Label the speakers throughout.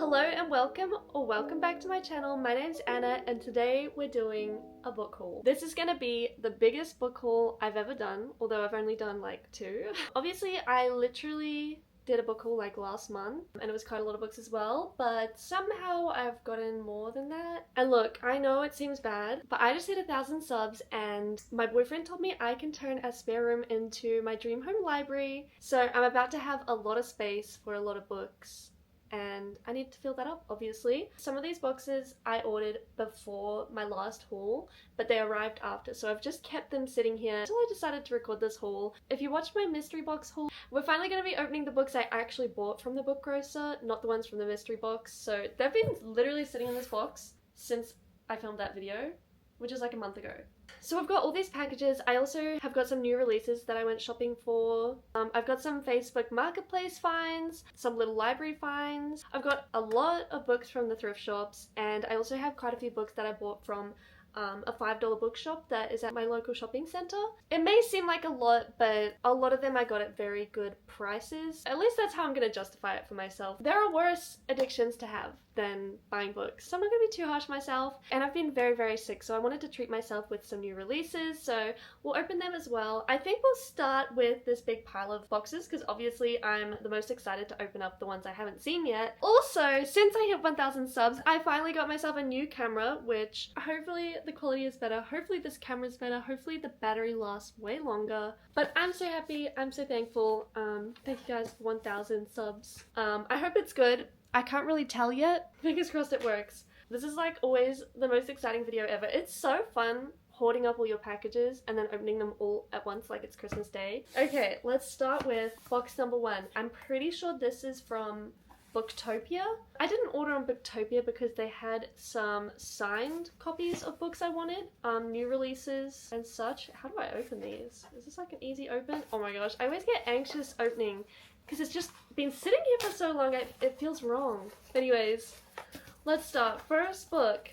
Speaker 1: Hello and welcome back to my channel. My name's Anna and today we're doing a book haul. This is gonna be the biggest book haul I've ever done, although I've only done like 2. Obviously I literally did a book haul like last month and it was quite a lot of books as well, but somehow I've gotten more than that. And look, I know it seems bad, but I just hit 1,000 subs and my boyfriend told me I can turn a spare room into my dream home library, so I'm about to have a lot of space for a lot of books. And I need to fill that up, obviously. Some of these boxes I ordered before my last haul, but they arrived after, so I've just kept them sitting here until I decided to record this haul. If you watched my mystery box haul, we're finally going to be opening the books I actually bought from the Book Grocer, not the ones from the mystery box. So they've been literally sitting in this box since I filmed that video, which is like a month ago. So I've got all these packages. I also have got some new releases that I went shopping for. I've got some Facebook Marketplace finds, some little library finds. I've got a lot of books from the thrift shops, and I also have quite a few books that I bought from a $5 bookshop that is at my local shopping centre. It may seem like a lot, but a lot of them I got at very good prices. At least that's how I'm going to justify it for myself. There are worse addictions to have than buying books, so I'm not going to be too harsh on myself. And I've been very sick, so I wanted to treat myself with some new releases, so we'll open them as well. I think we'll start with this big pile of boxes because obviously I'm the most excited to open up the ones I haven't seen yet. Also, since I hit 1,000 subs, I finally got myself a new camera, which hopefully the quality is better, hopefully this camera's better, hopefully the battery lasts way longer. But I'm so happy, I'm so thankful. Thank you guys for 1,000 subs. I hope it's good. I can't really tell yet. Fingers crossed it works. This is like always the most exciting video ever. It's so fun hoarding up all your packages and then opening them all at once like it's Christmas Day. Okay, let's start with box number 1. I'm pretty sure this is from Booktopia. I didn't order on Booktopia because they had some signed copies of books I wanted, new releases and such. How do I open these? Is this like an easy open? Oh my gosh, I always get anxious opening because it's just been sitting here for so long, it feels wrong. Anyways, let's start. First book.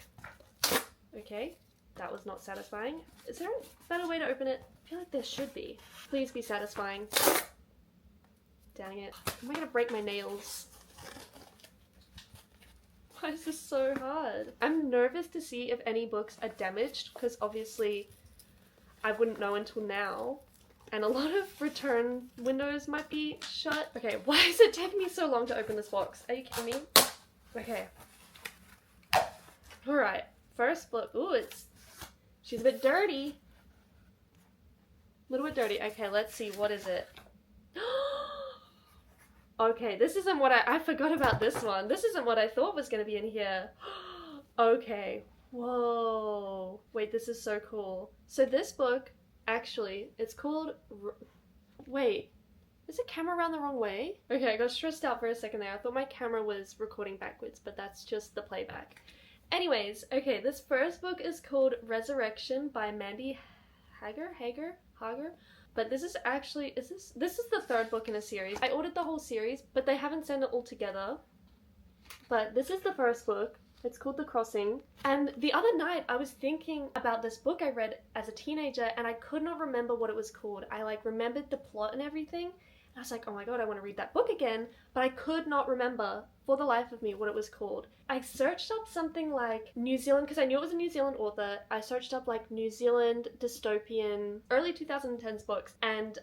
Speaker 1: Okay, that was not satisfying. Is there a better way to open it? I feel like there should be. Please be satisfying. Dang it. Am I gonna break my nails? Why is this so hard? I'm nervous to see if any books are damaged because obviously I wouldn't know until now. And a lot of return windows might be shut. Okay, why is it taking me so long to open this box? Are you kidding me? Okay. Alright, first book. Ooh, she's a bit dirty. A little bit dirty. Okay, let's see. What is it? Okay, this isn't what I forgot about this one. This isn't what I thought was going to be in here. Okay. Whoa. Wait, this is so cool. So this book, actually, it's called... Wait. Is the camera around the wrong way? Okay, I got stressed out for a second there. I thought my camera was recording backwards, but that's just the playback. Anyways, okay, this first book is called Resurrection by Mandy Hager? But this is actually, this is the 3rd book in a series. I ordered the whole series, but they haven't sent it all together. But this is the first book. It's called The Crossing. And the other night I was thinking about this book I read as a teenager and I could not remember what it was called. I like remembered the plot and everything. And I was like, oh my god, I want to read that book again. But I could not remember for the life of me what it was called. I searched up something like New Zealand, because I knew it was a New Zealand author. I searched up like New Zealand dystopian early 2010s books. And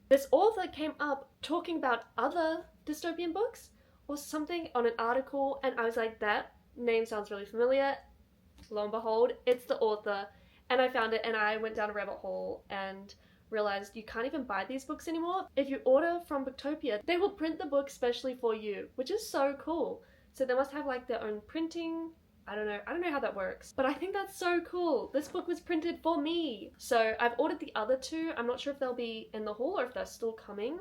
Speaker 1: this author came up talking about other dystopian books or something on an article. And I was like, that name sounds really familiar. Lo and behold, it's the author. And I found it and I went down a rabbit hole and realized you can't even buy these books anymore. If you order from Booktopia, they will print the book specially for you, which is so cool. So they must have like their own printing. I don't know how that works, but I think that's so cool. This book was printed for me. So I've ordered the other 2. I'm not sure if they'll be in the haul or if they're still coming.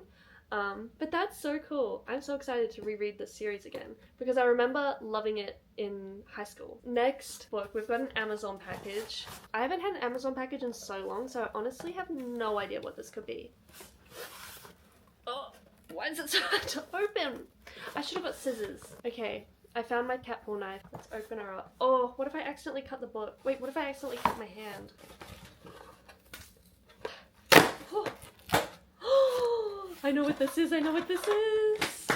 Speaker 1: But that's so cool. I'm so excited to reread this series again because I remember loving it in high school. Next book, we've got an Amazon package. I haven't had an Amazon package in so long, so I honestly have no idea what this could be. Oh, why is it so hard to open? I should have got scissors. Okay, I found my cat paw knife. Let's open her up. Oh, what if I accidentally cut the book? Wait, what if I accidentally cut my hand? I know what this is. I know what this is.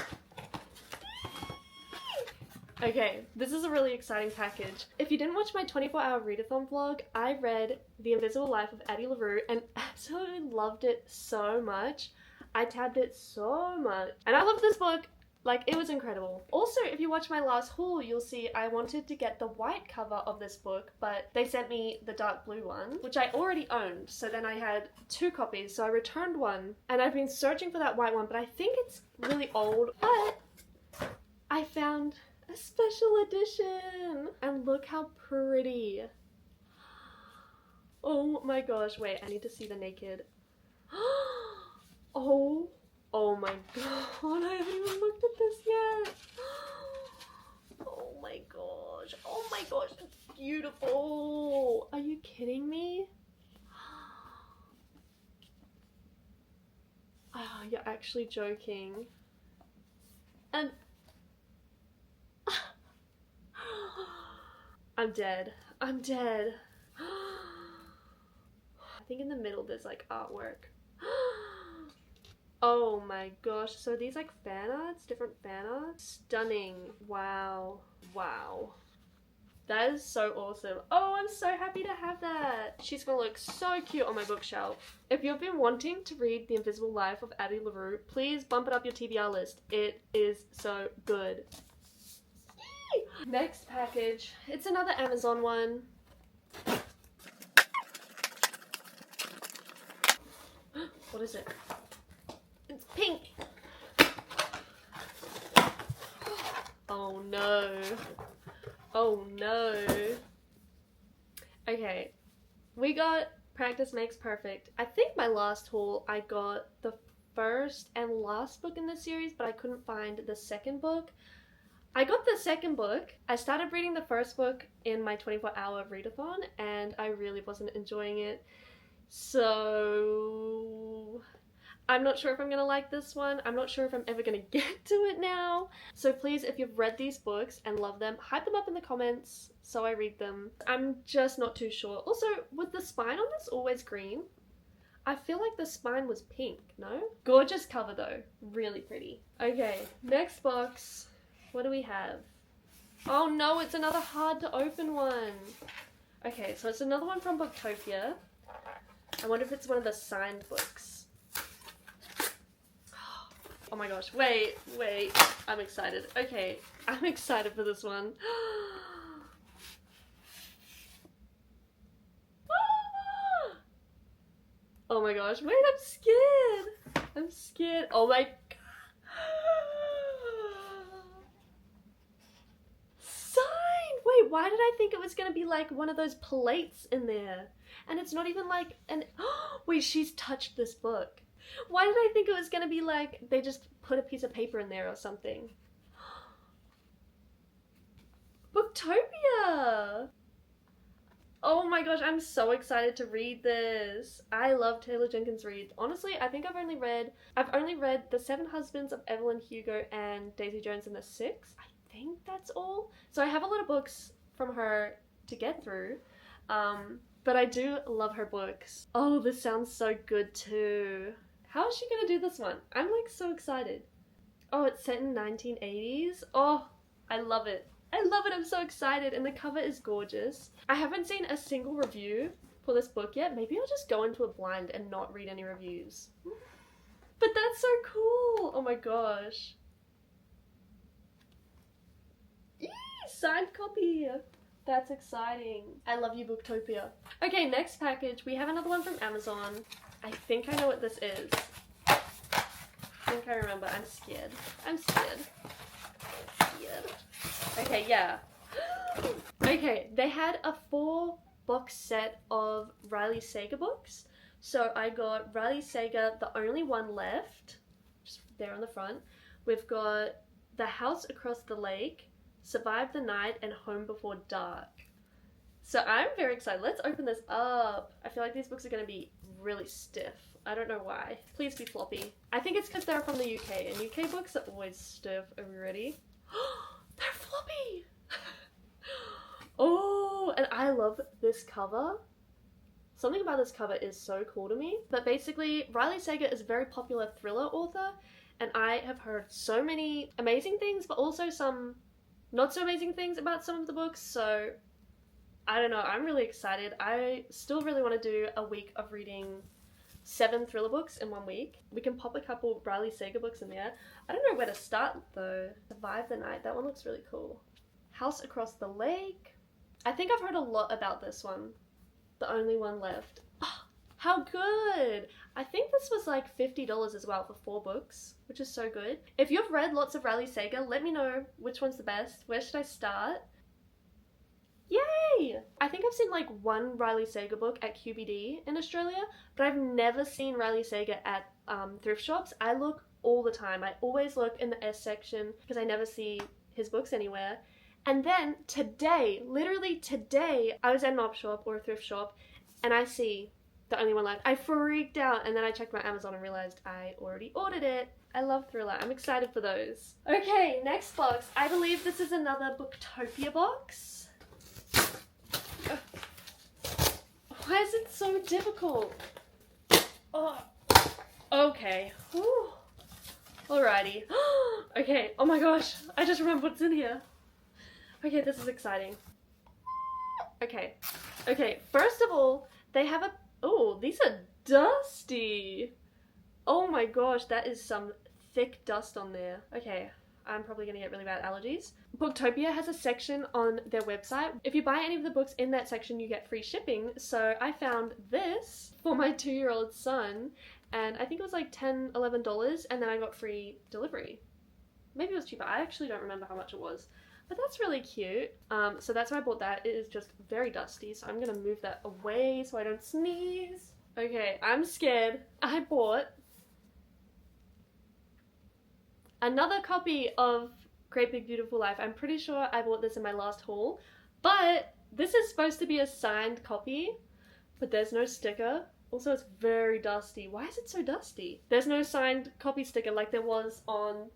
Speaker 1: Okay, this is a really exciting package. If you didn't watch my 24-hour readathon vlog, I read The Invisible Life of Addie LaRue and absolutely loved it so much. I tabbed it so much. And I love this book. Like, it was incredible. Also, if you watch my last haul, you'll see I wanted to get the white cover of this book, but they sent me the dark blue one, which I already owned. So then I had 2 copies, so I returned one. And I've been searching for that white one, but I think it's really old. But I found a special edition, and look how pretty. Oh my gosh, wait, I need to see the naked. Oh my god, I haven't even looked at this yet. Oh my gosh, it's beautiful. Are you kidding me? Oh, you're actually joking. And I'm dead. I'm dead. I think in the middle there's like artwork. Oh my gosh. So are these like fan arts? Different fan arts? Stunning. Wow. Wow. That is so awesome. Oh, I'm so happy to have that. She's gonna look so cute on my bookshelf. If you've been wanting to read The Invisible Life of Addie LaRue, please bump it up your TBR list. It is so good. Next package. It's another Amazon one. What is it? It's pink. Oh no. Oh no. Okay. We got Practice Makes Perfect. I think my last haul I got the first and last book in the series, but I couldn't find the second book. I got the second book. I started reading the first book in my 24-hour readathon and I really wasn't enjoying it. So I'm not sure if I'm gonna like this one. I'm not sure if I'm ever gonna get to it now. So please, if you've read these books and love them, hype them up in the comments so I read them. I'm just not too sure. Also, was the spine on this always green? I feel like the spine was pink, no? Gorgeous cover though. Really pretty. Okay, next box. What do we have? Oh no, it's another hard to open one. Okay, so it's another one from Booktopia. I wonder if it's one of the signed books. Oh my gosh, wait. I'm excited. Okay, I'm excited for this one. Oh my gosh, wait, I'm scared. I'm scared. Oh my god. Wait, why did I think it was gonna be like one of those plates in there? And it's not even like an... Wait, she's touched this book. Why did I think it was gonna be like they just put a piece of paper in there or something? Booktopia! Oh my gosh, I'm so excited to read this. I love Taylor Jenkins Reid. Honestly, I think I've only read The Seven Husbands of Evelyn Hugo and Daisy Jones and the Six. I think that's all. So I have a lot of books from her to get through, but I do love her books. Oh, this sounds so good too. How is she gonna do this one? I'm like so excited. Oh, it's set in 1980s. Oh, I love it. I love it. I'm so excited, and the cover is gorgeous. I haven't seen a single review for this book yet. Maybe I'll just go into it blind and not read any reviews. But that's so cool. Oh my gosh. Signed copy. That's exciting. I love you, Booktopia. Okay, next package. We have another one from Amazon. I think I know what this is. I think I remember. I'm scared. I'm scared. Okay, yeah. Okay, they had a 4-box set of Riley Sager books. So I got Riley Sager, The Only One Left, just there on the front. We've got The House Across the Lake, Survive the Night, and Home Before Dark. So I'm very excited. Let's open this up. I feel like these books are going to be really stiff. I don't know why. Please be floppy. I think it's because they're from the UK, and UK books are always stiff. Are we ready? They're floppy! Oh, and I love this cover. Something about this cover is so cool to me. But basically, Riley Sager is a very popular thriller author, and I have heard so many amazing things, but also some not so amazing things about some of the books, so I don't know, I'm really excited. I still really want to do a week of reading 7 thriller books in 1 week. We can pop a couple Riley Sager books in there. I don't know where to start though. Survive the Night, that one looks really cool. House Across the Lake. I think I've heard a lot about this one. The Only One Left. Oh, how good! I think this was like $50 as well for 4 books, which is so good. If you've read lots of Riley Sager, let me know which one's the best. Where should I start? Yay! I think I've seen like 1 Riley Sager book at QBD in Australia, but I've never seen Riley Sager at thrift shops. I look all the time. I always look in the S section because I never see his books anywhere. And then today, literally today, I was at an op shop or a thrift shop and I see The Only One Left. I freaked out and then I checked my Amazon and realized I already ordered it. I love thriller. I'm excited for those. Okay, next box. I believe this is another Booktopia box. Why is it so difficult? Oh, okay. Whew. Alrighty. Okay, oh my gosh, I just remembered what's in here. Okay, this is exciting. Okay, first of all, they have oh, these are dusty. Oh my gosh, that is some thick dust on there. Okay, I'm probably gonna get really bad allergies. Booktopia has a section on their website. If you buy any of the books in that section, you get free shipping. So I found this for my 2-year-old son, and I think it was like $10, $11, and then I got free delivery. Maybe it was cheaper. I actually don't remember how much it was. But that's really cute. So that's why I bought that. It is just very dusty, so I'm gonna move that away so I don't sneeze. Okay, I'm scared. I bought another copy of Great Big Beautiful Life. I'm pretty sure I bought this in my last haul, but this is supposed to be a signed copy, but there's no sticker. Also, it's very dusty. Why is it so dusty? There's no signed copy sticker like there was on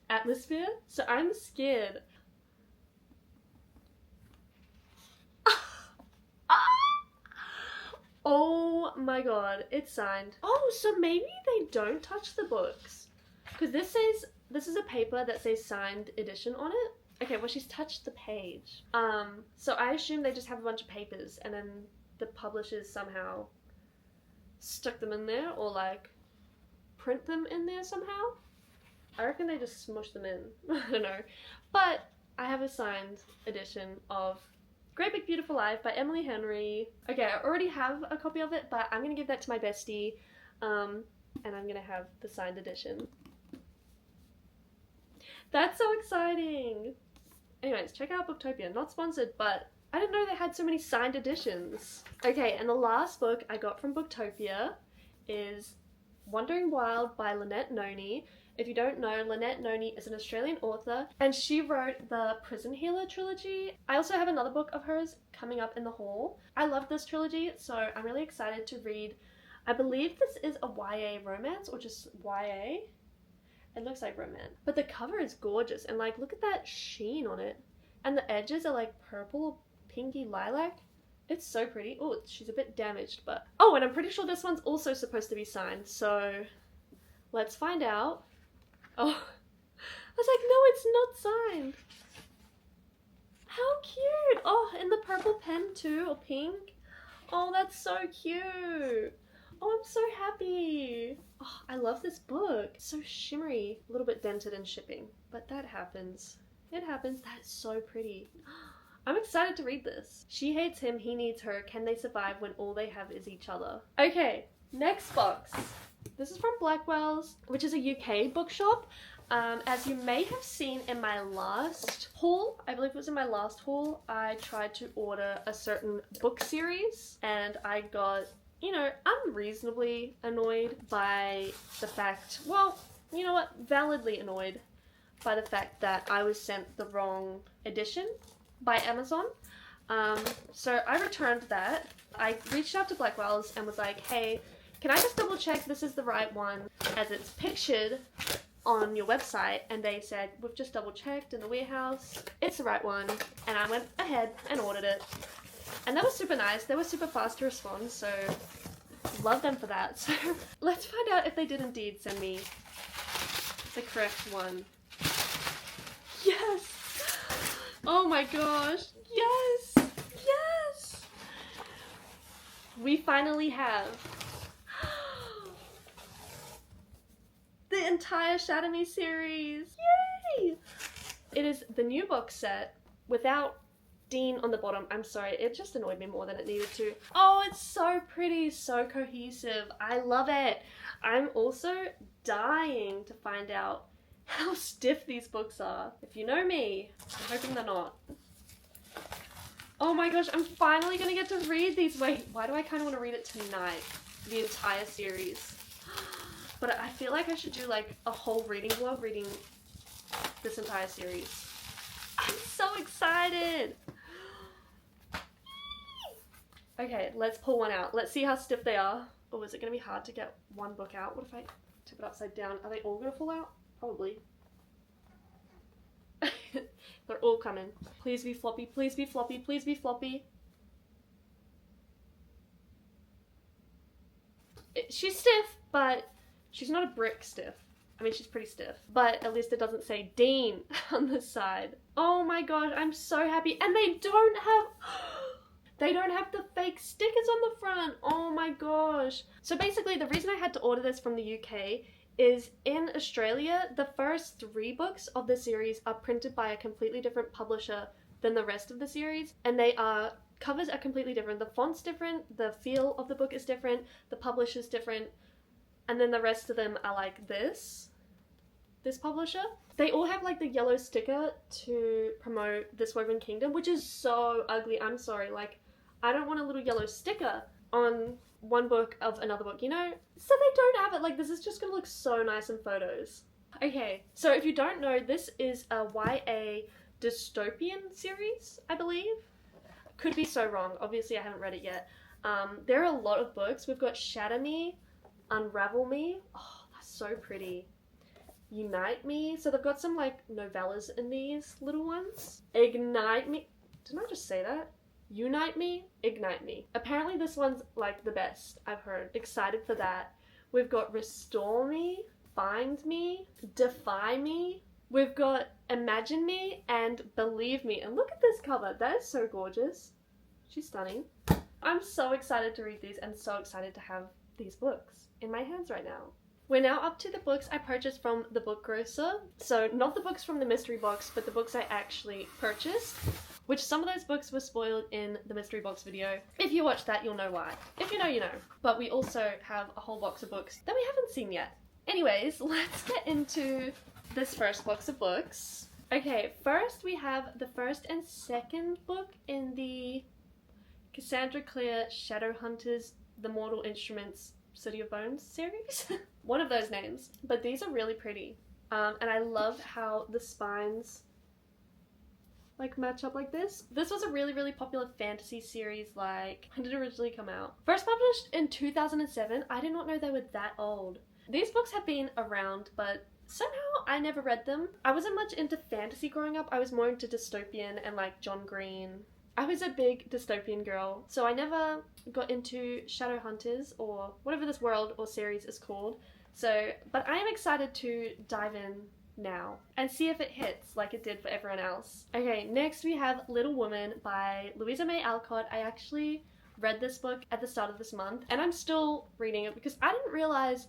Speaker 1: Atmosphere, so I'm scared. Oh my god, it's signed. Oh, so maybe they don't touch the books. Because this says, this is a paper that says signed edition on it. Okay, well she's touched the page. So I assume they just have a bunch of papers and then the publishers somehow stuck them in there or like print them in there somehow. I reckon they just smushed them in. I don't know. But I have a signed edition of Great Big Beautiful Life by Emily Henry. Okay, I already have a copy of it, but I'm gonna give that to my bestie, and I'm gonna have the signed edition. That's so exciting! Anyways, check out Booktopia. Not sponsored, but I didn't know they had so many signed editions. Okay, and the last book I got from Booktopia is Wandering Wild by Lynette Noni. If you don't know, Lynette Noni is an Australian author, and she wrote the Prison Healer trilogy. I also have another book of hers coming up in the haul. I love this trilogy, so I'm really excited to read. I believe this is a YA romance, or just YA. It looks like romance. But the cover is gorgeous, and like, look at that sheen on it. And the edges are like purple or pinky lilac. It's so pretty. Oh, she's a bit damaged, but... Oh, and I'm pretty sure this one's also supposed to be signed, so let's find out. Oh, I was like, no, it's not signed. How cute. Oh, in the purple pen too, or pink. Oh, that's so cute. Oh, I'm so happy. Oh, I love this book. It's so shimmery. A little bit dented in shipping, but that happens. It happens. That is so pretty. I'm excited to read this. She hates him, he needs her. Can they survive when all they have is each other? Okay, next box. This is from Blackwell's, which is a UK bookshop. As you may have seen in my last haul, I believe it was in my last haul, I tried to order a certain book series and I got, you know, unreasonably annoyed by the fact, well, you know what, validly annoyed by the fact that I was sent the wrong edition by Amazon. So I returned that. I reached out to Blackwell's and was like, hey, can I just double check this is the right one as it's pictured on your website? And they said, we've just double checked in the warehouse, it's the right one. And I went ahead and ordered it. And that was super nice. They were super fast to respond, so love them for that. So let's find out if they did indeed send me the correct one. Yes! Oh my gosh. Yes. Yes. We finally have the entire Shatter Me series. Yay! It is the new box set without Dean on the bottom. I'm sorry, it just annoyed me more than it needed to. Oh, it's so pretty, so cohesive. I love it. I'm also dying to find out how stiff these books are. If you know me, I'm hoping they're not. Oh my gosh, I'm finally gonna get to read these. Wait, why do I kind of want to read it tonight? The entire series. But I feel like I should do like a whole reading vlog reading this entire series. I'm so excited. Okay, let's pull one out. Let's see how stiff they are. Oh, is it gonna be hard to get one book out? What if I tip it upside down? Are they all gonna fall out? Probably. They're all coming. Please be floppy, please be floppy, please be floppy. She's stiff, but she's not a brick stiff. I mean, she's pretty stiff, but at least it doesn't say Dean on the side. Oh my gosh, I'm so happy. And they don't have the fake stickers on the front. Oh my gosh. So basically, the reason I had to order this from the UK is in Australia, the first 3 books of the series are printed by a completely different publisher than the rest of the series, and they are covers are completely different. The font's different, the feel of the book is different, the publisher's different, and then the rest of them are like this publisher. They all have like the yellow sticker to promote This Woven Kingdom, which is so ugly. I'm sorry, like I don't want a little yellow sticker on one book of another book, you know? So they don't have it. Like, this is just gonna look so nice in photos. Okay, so if you don't know, this is a YA dystopian series, I believe. Could be so wrong. Obviously, I haven't read it yet. There are a lot of books. We've got Shatter Me, Unravel Me. Oh, that's so pretty. Unite Me. So they've got some, like, novellas in these little ones. Ignite Me. Didn't I just say that? Unite Me, Ignite Me. Apparently this one's like the best, I've heard. Excited for that. We've got Restore Me, Find Me, Defy Me. We've got Imagine Me and Believe Me. And look at this cover. That is so gorgeous. She's stunning. I'm so excited to read these and so excited to have these books in my hands right now. We're now up to the books I purchased from the Book Grocer. So not the books from the mystery box, but the books I actually purchased. Which some of those books were spoiled in the mystery box video. If you watch that, you'll know why. If you know, you know. But we also have a whole box of books that we haven't seen yet. Anyways, let's get into this first box of books. Okay, first we have the first and second book in the Cassandra Clare Shadowhunters, The Mortal Instruments, City of Bones series. One of those names. But these are really pretty. And I love how the spines like match up like this. This was a really, really popular fantasy series. Like, when did it originally come out? First published in 2007. I did not know they were that old. These books have been around, but somehow I never read them. I wasn't much into fantasy growing up. I was more into dystopian and like John Green. I was a big dystopian girl, so I never got into Shadowhunters or whatever this world or series is called. So, but I am excited to dive in now and see if it hits like it did for everyone else. Okay, next we have Little Woman by Louisa May Alcott. I actually read this book at the start of this month and I'm still reading it because I didn't realize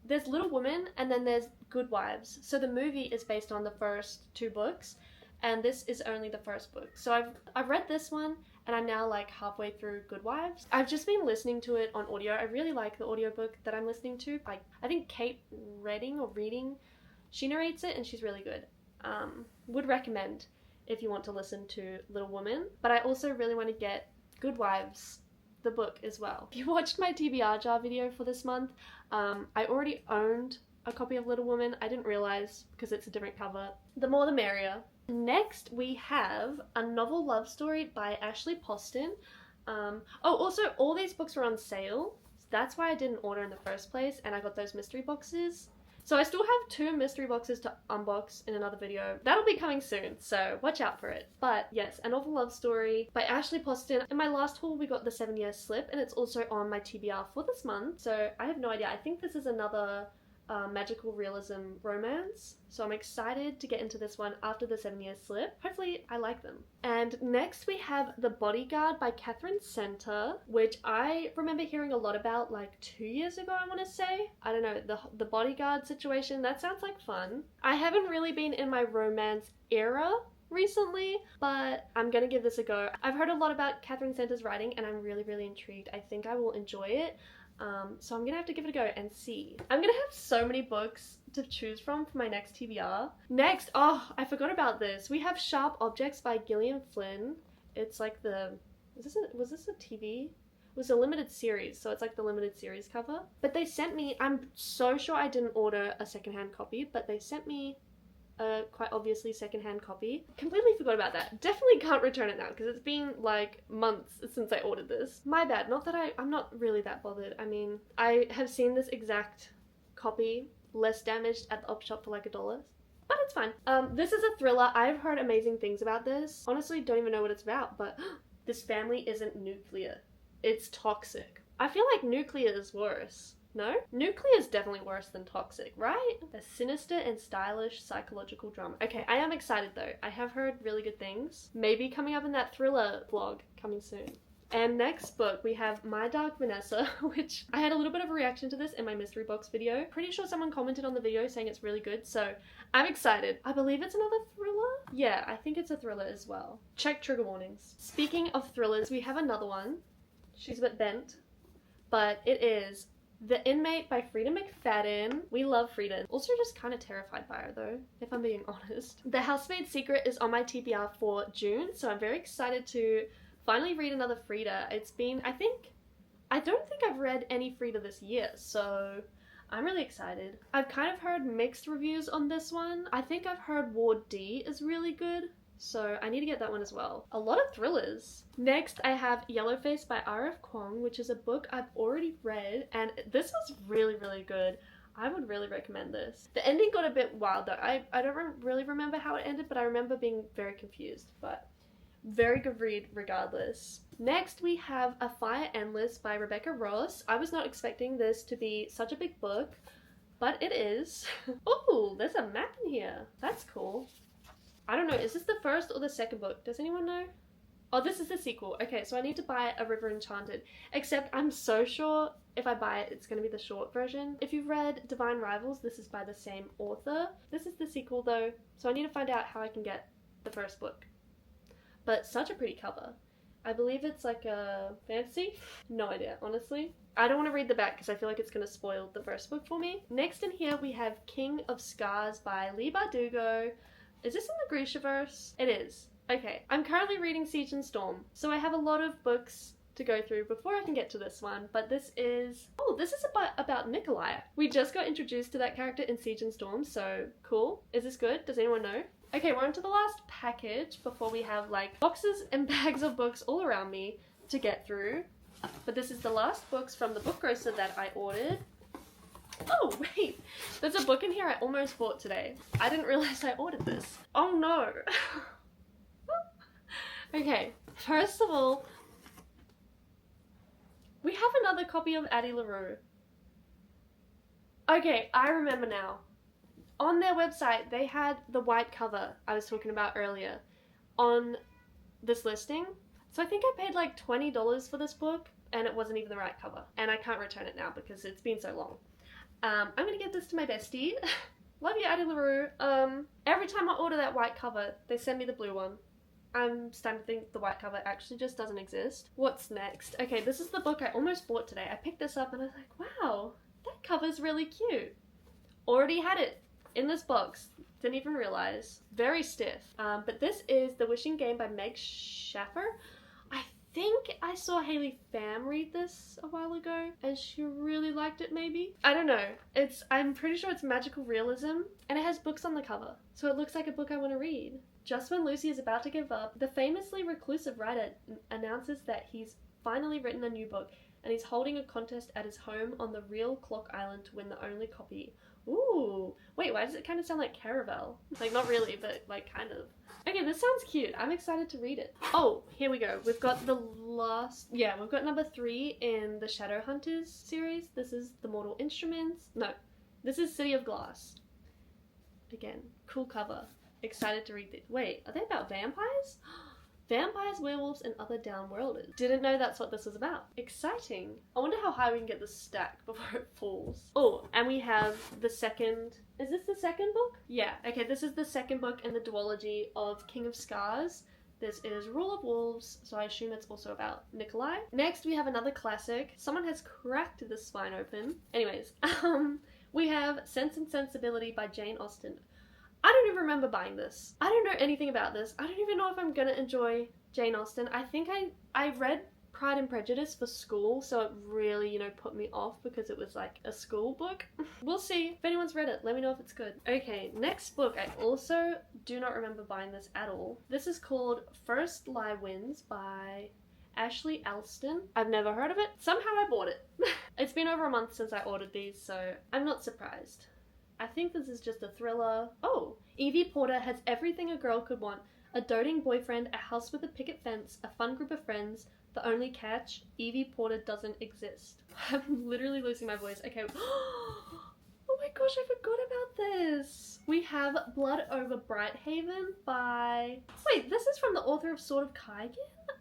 Speaker 1: there's Little Woman and then there's Good Wives. So the movie is based on the first 2 books and this is only the first book. So I've read this one and I'm now like halfway through Good Wives. I've just been listening to it on audio. I really like the audiobook that I'm listening to. Like, I think Kate Reading, she narrates it and she's really good. Would recommend if you want to listen to Little Woman. But I also really want to get Good Wives, the book, as well. If you watched my TBR jar video for this month, I already owned a copy of Little Woman. I didn't realize because it's a different cover. The more the merrier. Next we have a novel love story by Ashley Poston. Also all these books were on sale. So that's why I didn't order in the first place and I got those mystery boxes. So I still have 2 mystery boxes to unbox in another video. That'll be coming soon, so watch out for it. But yes, a novel love story by Ashley Poston. In my last haul, we got the 7-year slip, and it's also on my TBR for this month. So I have no idea. I think this is another magical realism romance. So I'm excited to get into this one after the 7 year slip. Hopefully I like them. And next we have The Bodyguard by Catherine Center, which I remember hearing a lot about like 2 years ago, I want to say. I don't know, the bodyguard situation, that sounds like fun. I haven't really been in my romance era recently, but I'm gonna give this a go. I've heard a lot about Catherine Center's writing and I'm really, really intrigued. I think I will enjoy it. So I'm gonna have to give it a go and see. I'm gonna have so many books to choose from for my next TBR. Next, oh, I forgot about this. We have Sharp Objects by Gillian Flynn. It's like was this a TV? It was a limited series, so it's like the limited series cover. But they sent me, I'm so sure I didn't order a secondhand copy, but they sent me a quite obviously secondhand copy. Completely forgot about that. Definitely can't return it now because it's been like months since I ordered this. My bad. Not that I'm not really that bothered. I mean, I have seen this exact copy less damaged at the op shop for like $1. But it's fine. This is a thriller. I've heard amazing things about this. Honestly, don't even know what it's about, but this family isn't nuclear. It's toxic. I feel like nuclear is worse. No? Nuclear is definitely worse than toxic, right? A sinister and stylish psychological drama. Okay, I am excited though. I have heard really good things. Maybe coming up in that thriller vlog coming soon. And next book, we have My Dark Vanessa, which I had a little bit of a reaction to this in my mystery box video. Pretty sure someone commented on the video saying it's really good, so I'm excited. I believe it's another thriller? Yeah, I think it's a thriller as well. Check trigger warnings. Speaking of thrillers, we have another one. She's a bit bent, but it is The Inmate by Frida McFadden. We love Frida. Also just kind of terrified by her though, if I'm being honest. The Housemaid's Secret is on my TBR for June, so I'm very excited to finally read another Frida. It's been, I don't think I've read any Frida this year, so I'm really excited. I've kind of heard mixed reviews on this one. I think I've heard Ward D is really good, so I need to get that one as well. A lot of thrillers. Next, I have Yellowface by R.F. Kuang, which is a book I've already read, and this was really, really good. I would really recommend this. The ending got a bit wild though. I don't really remember how it ended, but I remember being very confused, but very good read regardless. Next, we have A Fire Endless by Rebecca Ross. I was not expecting this to be such a big book, but it is. Oh, there's a map in here. That's cool. I don't know, is this the first or the second book? Does anyone know? Oh, this is the sequel. Okay, so I need to buy A River Enchanted. Except I'm so sure if I buy it, it's going to be the short version. If you've read Divine Rivals, this is by the same author. This is the sequel though, so I need to find out how I can get the first book. But such a pretty cover. I believe it's like a fantasy? No idea, honestly. I don't want to read the back because I feel like it's going to spoil the first book for me. Next in here we have King of Scars by Leigh Bardugo. Is this in the Grishaverse? It is. Okay, I'm currently reading Siege and Storm, so I have a lot of books to go through before I can get to this one, but this is about Nikolai. We just got introduced to that character in Siege and Storm, so cool. Is this good? Does anyone know? Okay, we're on to the last package before we have like boxes and bags of books all around me to get through. But this is the last books from the Book Grocer that I ordered. Oh wait, there's a book in here I almost bought today. I didn't realize I ordered this. Oh no. Okay, first of all, we have another copy of Addie LaRue. Okay, I remember now. On their website, they had the white cover I was talking about earlier on this listing. So I think I paid like $20 for this book, and it wasn't even the right cover. And I can't return it now because it's been so long. I'm gonna give this to my bestie. Love you, Addie LaRue. Every time I order that white cover, they send me the blue one. I'm starting to think the white cover actually just doesn't exist. What's next? Okay, this is the book I almost bought today. I picked this up and I was like, wow, that cover's really cute. Already had it in this box. Didn't even realize. Very stiff. But this is The Wishing Game by Meg Schaffer. I think I saw Haley Pham read this a while ago and she really liked it maybe. I don't know. I'm pretty sure it's magical realism and it has books on the cover. So it looks like a book I want to read. Just when Lucy is about to give up, the famously reclusive writer announces that he's finally written a new book and he's holding a contest at his home on the real Clock Island to win the only copy. Ooh, wait, why does it kind of sound like Caravel? Like, not really, but like kind of. Okay, this sounds cute. I'm excited to read it. Oh, here we go. We've got we've got number 3 in the Shadowhunters series. This is The Mortal Instruments. No, This is City of Glass. Again, cool cover. Excited to read this. Wait, are they about vampires? Vampires, werewolves, and other downworlders. Didn't know that's what this was about. Exciting. I wonder how high we can get this stack before it falls. Oh, and we have the second... Is this the second book? Yeah, okay, this is the second book in the duology of King of Scars. This is Rule of Wolves, so I assume it's also about Nikolai. Next, we have another classic. Someone has cracked the spine open. Anyways, we have Sense and Sensibility by Jane Austen. I don't even remember buying this. I don't know anything about this. I don't even know if I'm gonna enjoy Jane Austen. I think I read Pride and Prejudice for school, so it really, you know, put me off because it was like a school book. We'll see. If anyone's read it, let me know if it's good. Okay, next book. I also do not remember buying this at all. This is called First Lie Wins by Ashley Alston. I've never heard of it. Somehow I bought it. It's been over a month since I ordered these, so I'm not surprised. I think this is just a thriller. Oh, Evie Porter has everything a girl could want. A doting boyfriend, a house with a picket fence, a fun group of friends. The only catch, Evie Porter doesn't exist. I'm literally losing my voice. Okay. Oh my gosh, I forgot about this. We have Blood Over Brighthaven by... Wait, this is from the author of Sword of Kaigen?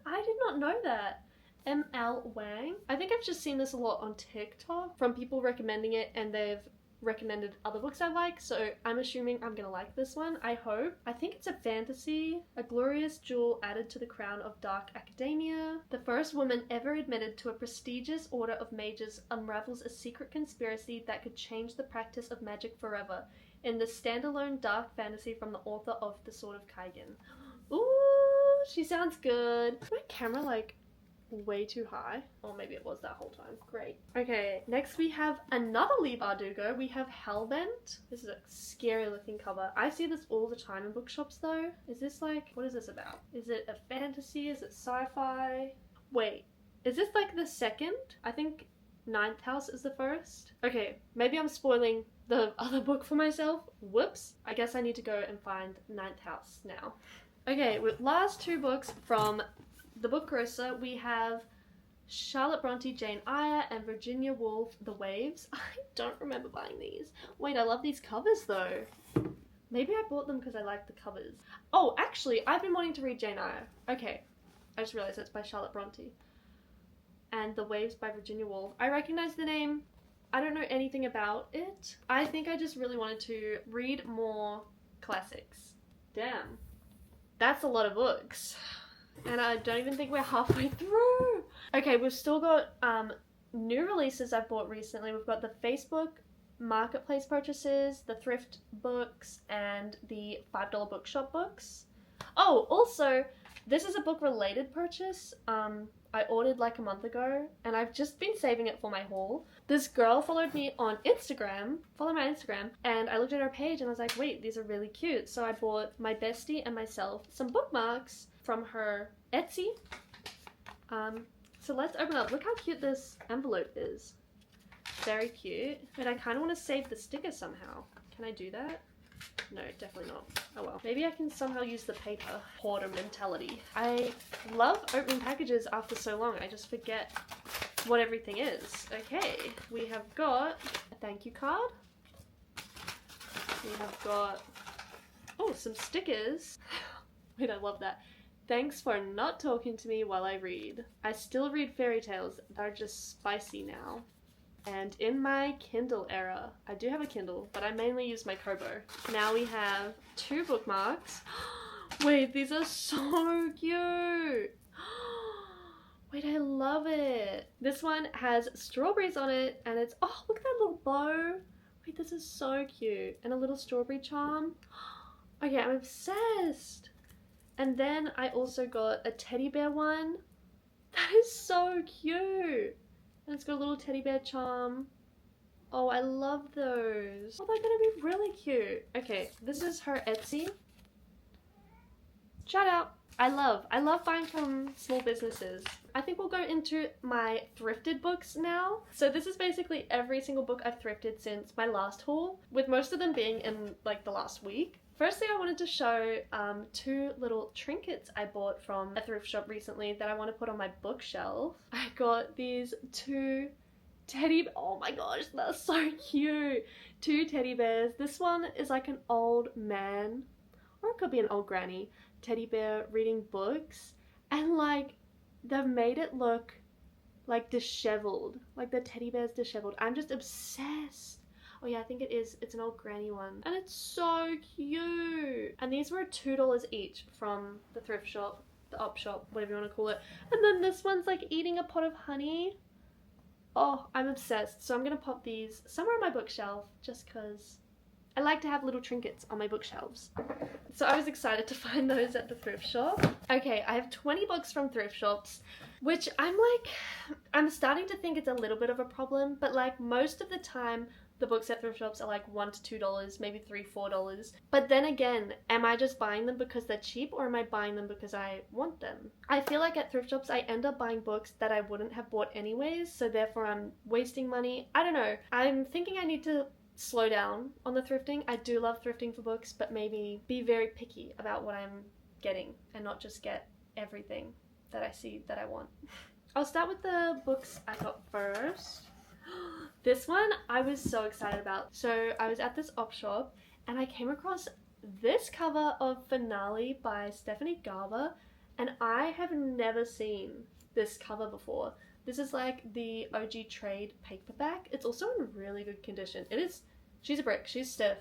Speaker 1: I did not know that. M.L. Wang. I think I've just seen this a lot on TikTok from people recommending it, and they've recommended other books I like, so I'm assuming I'm gonna like this one. I hope. I think it's a fantasy. A glorious jewel added to the crown of dark academia. The first woman ever admitted to a prestigious order of mages unravels a secret conspiracy that could change the practice of magic forever in the standalone dark fantasy from the author of The Sword of Kaigen. Ooh, she sounds good. Is my camera like way too high? Or maybe it was that whole time. Great. Okay, next we have another Leigh Bardugo. We have Hellbent. This is a scary looking cover. I see this all the time in bookshops though. Is this like, what is this about? Is it a fantasy? Is it sci-fi? Wait, is this like the second? I think Ninth House is the first. Okay, maybe I'm spoiling the other book for myself. Whoops. I guess I need to go and find Ninth House now. Okay, with last two books from the Book Grocer, we have Charlotte Bronte, Jane Eyre, and Virginia Woolf, The Waves. I don't remember buying these. Wait, I love these covers though. Maybe I bought them because I like the covers. Oh, actually, I've been wanting to read Jane Eyre. Okay, I just realized it's by Charlotte Bronte. And The Waves by Virginia Woolf. I recognize the name. I don't know anything about it. I think I just really wanted to read more classics. Damn. That's a lot of books. And I don't even think we're halfway through. Okay, we've still got new releases I've bought recently. We've got the Facebook Marketplace purchases, the Thrift books, and the $5 bookshop books. Oh, also, this is a book-related purchase I ordered like a month ago, and I've just been saving it for my haul. This girl followed me on Instagram, followed my Instagram, and I looked at her page and I was like, wait, these are really cute. So I bought my bestie and myself some bookmarks from her Etsy. So let's open up. Look how cute this envelope is. Very cute. But I kind of want to save the sticker somehow. Can I do that? No, definitely not. Oh well. Maybe I can somehow use the paper. Hoarder mentality. I love opening packages after so long. I just forget what everything is. Okay, we have got a thank you card. We have got, oh, some stickers. Wait, I love that. Thanks for not talking to me while I read. I still read fairy tales. They're just spicy now. And in my Kindle era, I do have a Kindle, but I mainly use my Kobo. Now we have two bookmarks. Wait, these are so cute. Wait, I love it. This one has strawberries on it, and it's, oh, look at that little bow. Wait, this is so cute. And a little strawberry charm. Okay, I'm obsessed. And then I also got a teddy bear one. That is so cute. And it's got a little teddy bear charm. Oh, I love those. Oh, they're gonna be really cute. Okay, this is her Etsy. Shout out. I love buying from small businesses. I think we'll go into my thrifted books now. So this is basically every single book I've thrifted since my last haul, with most of them being in like the last week. Firstly, I wanted to show two little trinkets I bought from a thrift shop recently that I want to put on my bookshelf. I got these two oh my gosh, that's so cute. 2 teddy bears. This one is like an old man, or it could be an old granny, teddy bear reading books, and like they've made it look like disheveled, like the teddy bear's disheveled. I'm just obsessed. Oh yeah, I think it is. It's an old granny one. And it's so cute. And these were $2 each from the thrift shop, the op shop, whatever you want to call it. And then this one's like eating a pot of honey. Oh, I'm obsessed. So I'm gonna pop these somewhere on my bookshelf just because I like to have little trinkets on my bookshelves. So I was excited to find those at the thrift shop. Okay, I have 20 books from thrift shops, which I'm starting to think it's a little bit of a problem, but like most of the time the books at thrift shops are like $1 to $2, maybe $3, $4. But then again, am I just buying them because they're cheap, or am I buying them because I want them? I feel like at thrift shops I end up buying books that I wouldn't have bought anyways, so therefore I'm wasting money. I don't know. I'm thinking I need to slow down on the thrifting. I do love thrifting for books, but maybe be very picky about what I'm getting and not just get everything that I see that I want. I'll start with the books I got first. This one I was so excited about. So I was at this op shop and I came across this cover of Finale by Stephanie Garber, and I have never seen this cover before. This is like the OG trade paperback. It's also in really good condition. She's a brick, she's stiff,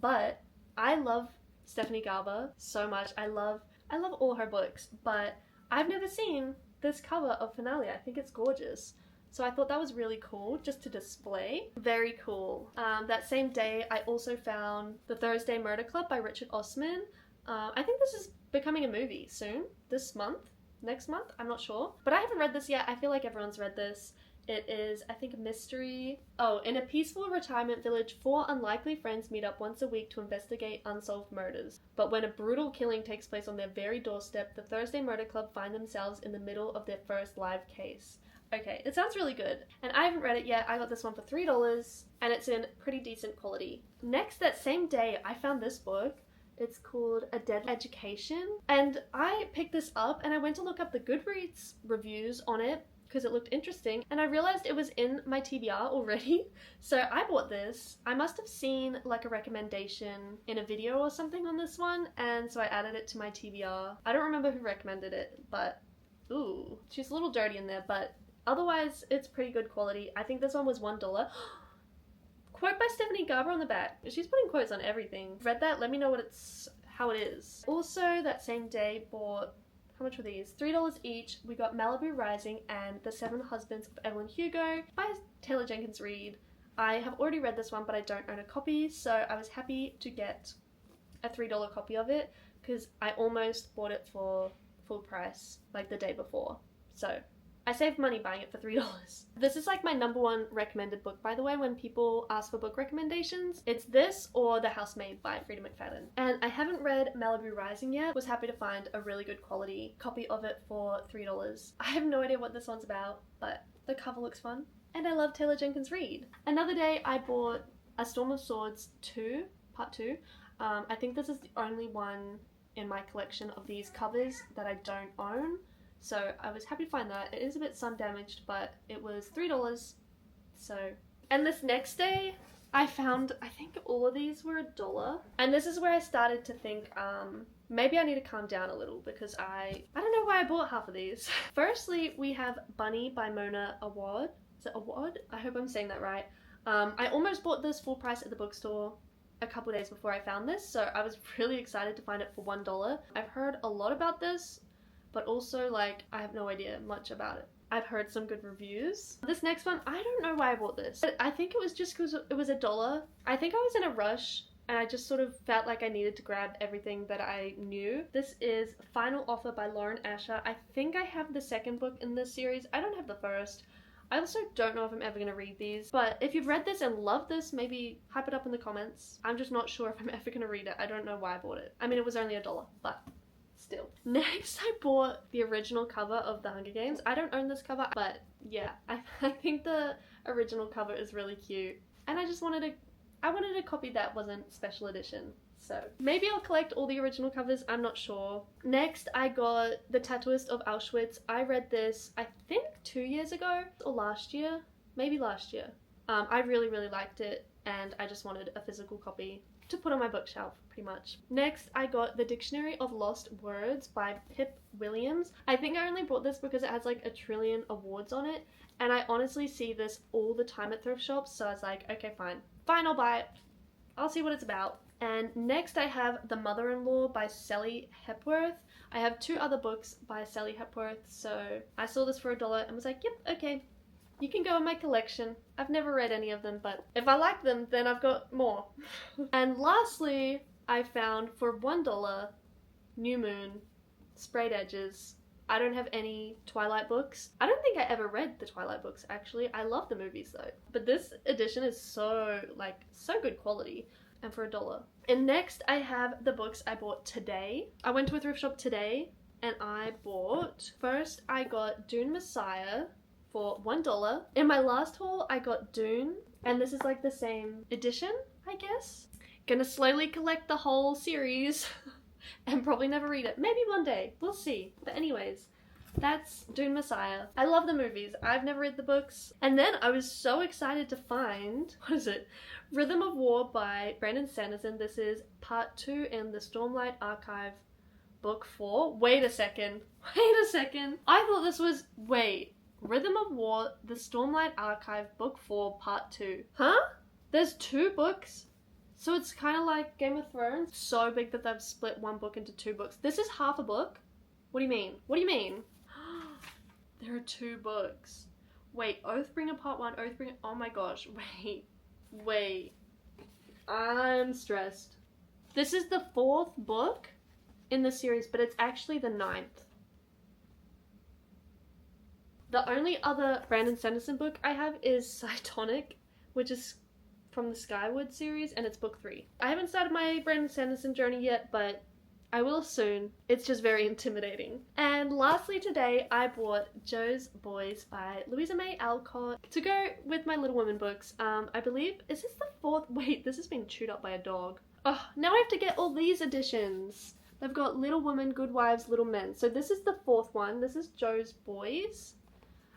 Speaker 1: but I love Stephanie Garber so much. I love all her books, but I've never seen this cover of Finale. I think it's gorgeous. So I thought that was really cool just to display. Very cool. That same day, I also found The Thursday Murder Club by Richard Osman. I think this is becoming a movie soon. This month? Next month? I'm not sure. But I haven't read this yet. I feel like everyone's read this. It is, I think, a mystery. Oh, in a peaceful retirement village, 4 unlikely friends meet up once a week to investigate unsolved murders. But when a brutal killing takes place on their very doorstep, the Thursday Murder Club find themselves in the middle of their first live case. Okay, it sounds really good. And I haven't read it yet. I got this one for $3 and it's in pretty decent quality. Next, that same day, I found this book. It's called A Dead Education. And I picked this up and I went to look up the Goodreads reviews on it because it looked interesting, and I realized it was in my TBR already. So I bought this. I must have seen like a recommendation in a video or something on this one, and so I added it to my TBR. I don't remember who recommended it, but ooh, she's a little dirty in there, but otherwise it's pretty good quality. I think this one was $1. Quote by Stephanie Garber on the back. She's putting quotes on everything. Read that? Let me know how it is. Also, that same day, bought, how much were these? $3 each. We got Malibu Rising and The 7 Husbands of Evelyn Hugo by Taylor Jenkins Reid. I have already read this one, but I don't own a copy, so I was happy to get a $3 copy of it because I almost bought it for full price like the day before. So I saved money buying it for $3. This is like my #1 recommended book, by the way, when people ask for book recommendations. It's this or The Housemaid by Frida McFadden. And I haven't read Malibu Rising yet. Was happy to find a really good quality copy of it for $3. I have no idea what this one's about, but the cover looks fun. And I love Taylor Jenkins Reid. Another day I bought A Storm of Swords 2, Part 2. I think this is the only one in my collection of these covers that I don't own. So I was happy to find that. It is a bit sun damaged, but it was $3. So, and this next day I found, I think all of these were $1. And this is where I started to think, maybe I need to calm down a little because I don't know why I bought half of these. Firstly, we have Bunny by Mona Awad. Is it Awad? I hope I'm saying that right. I almost bought this full price at the bookstore a couple days before I found this, so I was really excited to find it for $1. I've heard a lot about this, but also, like, I have no idea much about it. I've heard some good reviews. This next one, I don't know why I bought this. I think it was just because it was $1. I think I was in a rush and I just sort of felt like I needed to grab everything that I knew. This is Final Offer by Lauren Asher. I think I have the second book in this series. I don't have the first. I also don't know if I'm ever going to read these, but if you've read this and loved this, maybe hype it up in the comments. I'm just not sure if I'm ever going to read it. I don't know why I bought it. I mean, it was only $1, but still. Next, I bought the original cover of The Hunger Games. I don't own this cover, but yeah, I think the original cover is really cute, and I wanted a copy that wasn't special edition. So maybe I'll collect all the original covers, I'm not sure. Next, I got The Tattooist of Auschwitz. I read this, I think 2 years ago or last year. maybe last year. I really, really liked it, and I just wanted a physical copy to put on my bookshelf, pretty much. Next, I got The Dictionary of Lost Words by Pip Williams. I think I only bought this because it has like 1 trillion awards on it, and I honestly see this all the time at thrift shops, so I was like, okay, fine, I'll buy it. I'll see what it's about. And next I have The Mother-in-Law by Sally Hepworth. I have 2 other books by Sally Hepworth, so I saw this for $1 and was like, yep, okay, you can go in my collection. I've never read any of them, but if I like them, then I've got more. And lastly, I found for $1 New Moon Sprayed Edges. I don't have any Twilight books. I don't think I ever read the Twilight books, actually. I love the movies though. But this edition is so good quality, and for $1. And next I have the books I bought today. I went to a thrift shop today and I bought, first I got Dune Messiah for $1. In my last haul I got Dune, and this is like the same edition, I guess. Gonna slowly collect the whole series and probably never read it. Maybe one day, we'll see. But anyways, that's Dune Messiah. I love the movies. I've never read the books. And then I was so excited to find, what is it? Rhythm of War by Brandon Sanderson. This is part 2 in the Stormlight Archive book 4. Wait a second. I thought this was, Rhythm of War, the Stormlight Archive book 4 part 2. Huh? There's 2 books? So it's kind of like Game of Thrones. So big that they've split one book into 2 books. This is half a book? What do you mean? What do you mean? There are 2 books. Wait, Oathbringer part 1, Oathbringer, oh my gosh, wait. I'm stressed. This is the 4th book in the series, but it's actually the 9th. The only other Brandon Sanderson book I have is Cytonic, which is from the Skyward series, and it's book 3. I haven't started my Brandon Sanderson journey yet, but I will soon. It's just very intimidating. And lastly today, I bought Jo's Boys by Louisa May Alcott to go with my Little Women books. I believe, is this the 4th? Wait, this has been chewed up by a dog. Oh, now I have to get all these editions. They've got Little Women, Good Wives, Little Men. So this is the 4th one. This is Jo's Boys.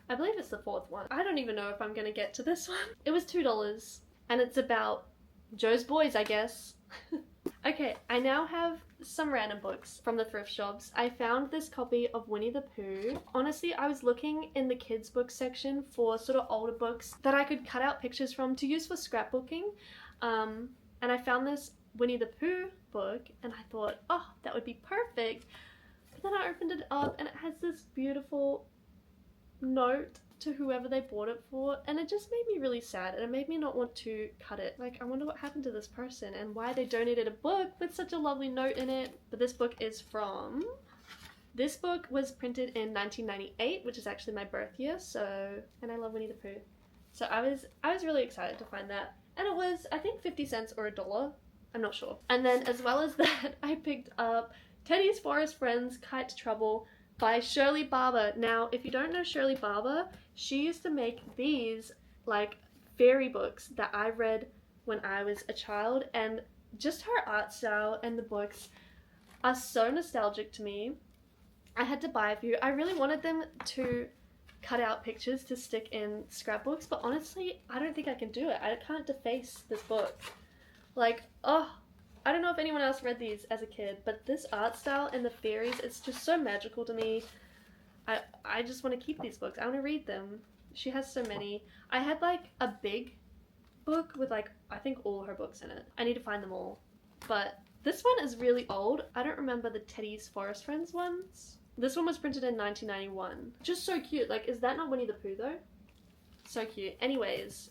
Speaker 1: I believe it's the 4th one. I don't even know if I'm gonna get to this one. It was $2, and it's about Jo's Boys, I guess. Okay, I now have some random books from the thrift shops. I found this copy of Winnie the Pooh. Honestly, I was looking in the kids' book section for sort of older books that I could cut out pictures from to use for scrapbooking. And I found this Winnie the Pooh book, and I thought, oh, that would be perfect. But then I opened it up, and it has this beautiful note to whoever they bought it for, and it just made me really sad, and it made me not want to cut it. Like, I wonder what happened to this person and why they donated a book with such a lovely note in it. But this book is from... This book was printed in 1998, which is actually my birth year, so... And I love Winnie the Pooh. So I was really excited to find that. And it was, I think, 50 cents or $1. I'm not sure. And then, as well as that, I picked up Teddy's Forest Friends Kite to Trouble by Shirley Barber. Now, if you don't know Shirley Barber, she used to make these, like, fairy books that I read when I was a child, and just her art style and the books are so nostalgic to me. I had to buy a few. I really wanted them to cut out pictures to stick in scrapbooks, but honestly, I don't think I can do it. I can't deface this book. Like, oh, I don't know if anyone else read these as a kid, but this art style and the fairies, it's just so magical to me. I just want to keep these books. I want to read them. She has so many. I had like a big book with like, I think all her books in it. I need to find them all. But this one is really old. I don't remember the Teddy's Forest Friends ones. This one was printed in 1991. Just so cute. Like, is that not Winnie the Pooh though? So cute. Anyways,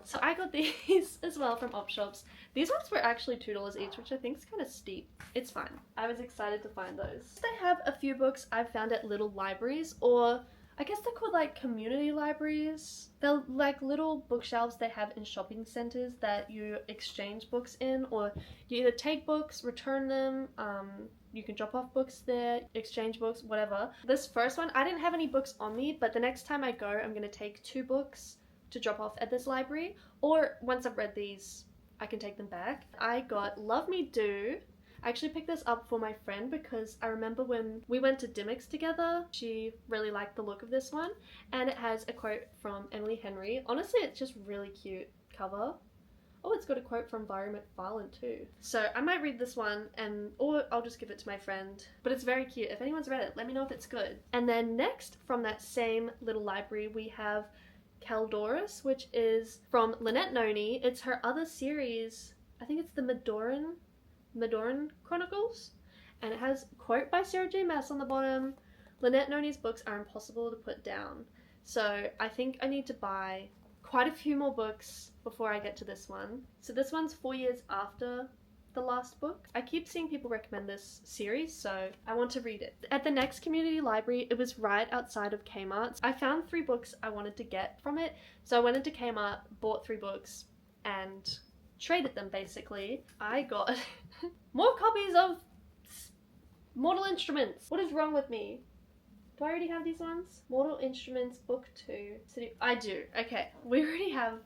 Speaker 1: so I got these as well from op shops. These ones were actually $2 each, which I think is kind of steep. It's fine. I was excited to find those. They have a few books I've found at little libraries, or I guess they're called like community libraries. They're like little bookshelves they have in shopping centers that you exchange books in, or you either take books, return them, you can drop off books there, exchange books, whatever. This first one, I didn't have any books on me, but the next time I go, I'm gonna take 2 books to drop off at this library, or once I've read these, I can take them back. I got Love Me Do I actually picked this up for my friend because I remember when we went to Dimmicks together, she really liked the look of this one, and it has a quote from Emily Henry. Honestly, it's just really cute cover. Oh, it's got a quote from Byron McFarlane too. So I might read this one or I'll just give it to my friend. But it's very cute. If anyone's read it, let me know if it's good. And then next from that same little library, we have Caldorus, which is from Lynette Noni. It's her other series. I think it's the Madoran Chronicles. And it has a quote by Sarah J. Maas on the bottom. Lynette Noni's books are impossible to put down. So I think I need to buy quite a few more books before I get to this one. So this one's 4 years after the last book. I keep seeing people recommend this series, so I want to read it. At the next community library, it was right outside of Kmart. I found 3 books I wanted to get from it, so I went into Kmart, bought 3 books, and traded them basically. I got more copies of Mortal Instruments. What is wrong with me? Do I already have these ones? Mortal Instruments, Book 2. I do. Okay. We already have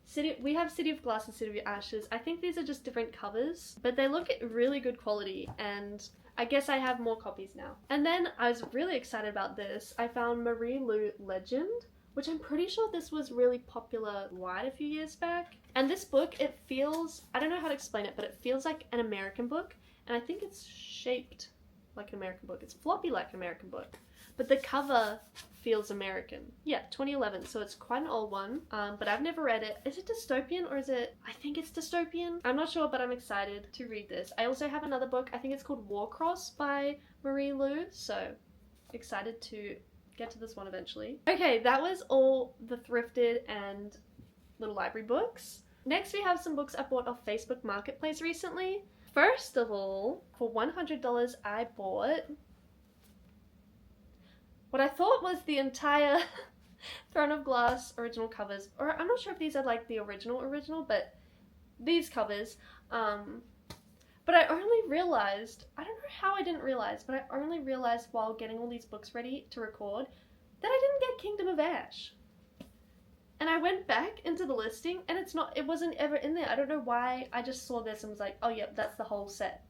Speaker 1: City of Glass and City of Ashes. I think these are just different covers, but they look at really good quality, and I guess I have more copies now. And then I was really excited about this. I found Marie Lu Legend, which I'm pretty sure this was really popular a few years back. And this book, it feels, I don't know how to explain it, but it feels like an American book, and I think it's shaped like an American book. It's floppy like an American book. But the cover feels American. Yeah, 2011, so it's quite an old one, but I've never read it. Is it dystopian or is it... I think it's dystopian. I'm not sure, but I'm excited to read this. I also have another book, I think it's called Warcross by Marie Lu, so excited to get to this one eventually. Okay, that was all the thrifted and little library books. Next we have some books I bought off Facebook Marketplace recently. First of all, for $100 I bought what I thought was the entire Throne of Glass original covers, or I'm not sure if these are like the original, but these covers, but I only realized, I don't know how I didn't realize, but I only realized while getting all these books ready to record that I didn't get Kingdom of Ash. And I went back into the listing and it wasn't ever in there. I don't know why. I just saw this and was like, oh yep, that's the whole set.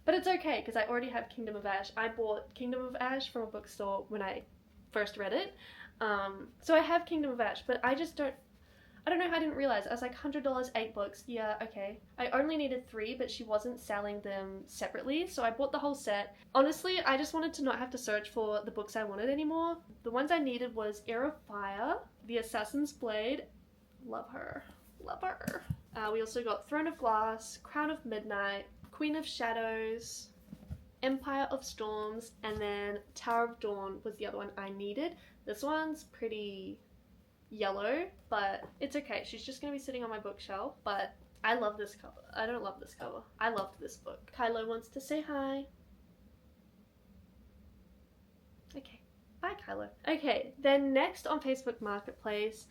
Speaker 1: But it's okay, because I already have Kingdom of Ash. I bought Kingdom of Ash from a bookstore when I first read it. So I have Kingdom of Ash, but I don't know how I didn't realize. I was like, $100, 8 books. Yeah, okay. I only needed 3, but she wasn't selling them separately, so I bought the whole set. Honestly, I just wanted to not have to search for the books I wanted anymore. The ones I needed was Heir of Fire, The Assassin's Blade. Love her. Love her. We also got Throne of Glass, Crown of Midnight, Queen of Shadows, Empire of Storms, and then Tower of Dawn was the other one I needed. This one's pretty yellow, but it's okay. She's just gonna be sitting on my bookshelf, but I love this cover. I don't love this cover. I loved this book. Kylo wants to say hi. Okay. Bye, Kylo. Okay, then next on Facebook Marketplace,